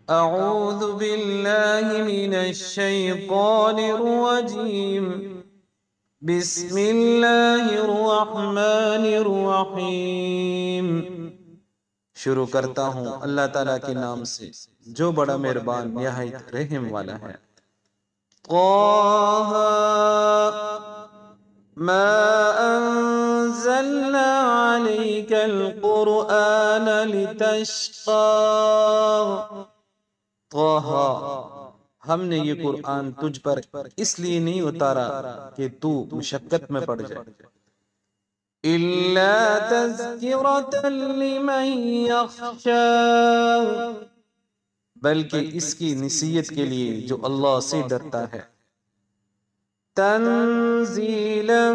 أعوذ بالله من الشيطان الرجيم بسم الله الرحمن الرحیم۔ شروع کرتا ہوں اللہ تعالیٰ کے نام سے جو بڑا مہربان نہایت رحم والا ہے۔ طه ما أنزلنا عليك القرآن لتشقى۔ طه، ہم نے یہ قرآن تجھ پر اس لیے نہیں اتارا کہ تو مشقت میں پڑ جائے، إِلَّا تَذْكِرَةً لِمَنْ يَخْشَىٰ، بلکہ اس کی نصیحت کے لیے جو اللہ سے ڈرتا ہے۔ تنزیلا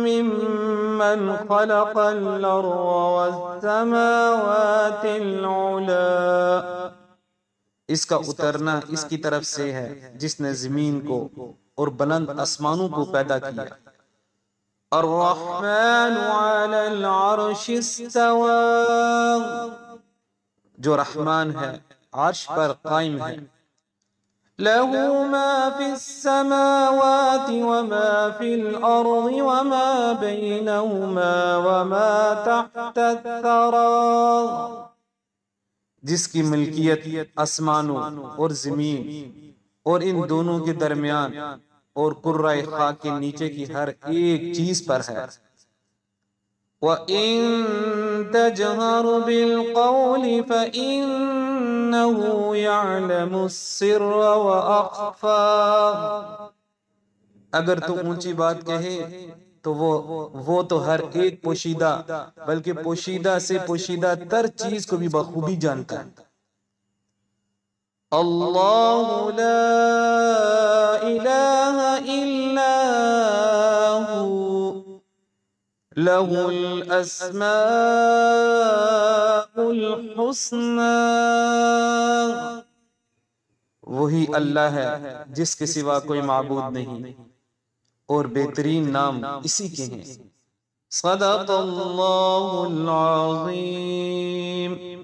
ممن خلق الارض والسماوات العلا، اس کا اترنا اس کی طرف سے ہے جس نے زمین کو اور بلند آسمانوں کو پیدا کیا۔ الرحمن علی العرش استوى، جو رحمان ہے عرش پر قائم ہے۔ له ما في السماوات وما في الأرض وما بينهما وما تحت الثرى، جس کی ملکیت آسمانوں اور زمین اور ان دونوں کے درمیان اور کرۂ خاک کے نیچے کی ہر ایک چیز پر ہے۔ وَإِن تَجْهَرْ بِالْقَوْلِ فَإِنَّهُ يَعْلَمُ السِّرَّ وَأَخْفَى، اگر تو اونچی بات کہے تو وہ تو ہر ایک پوشیدہ بلکہ پوشیدہ سے پوشیدہ تر چیز کو بھی بخوبی جانتا ہے۔ اللہ لا الہ الا ہو لہ الاسماء الحسنى، وہی اللہ ہے جس کے سوا کوئی معبود نہیں اور بہترین نام اسی کے ہیں۔ صدق اللہ العظیم۔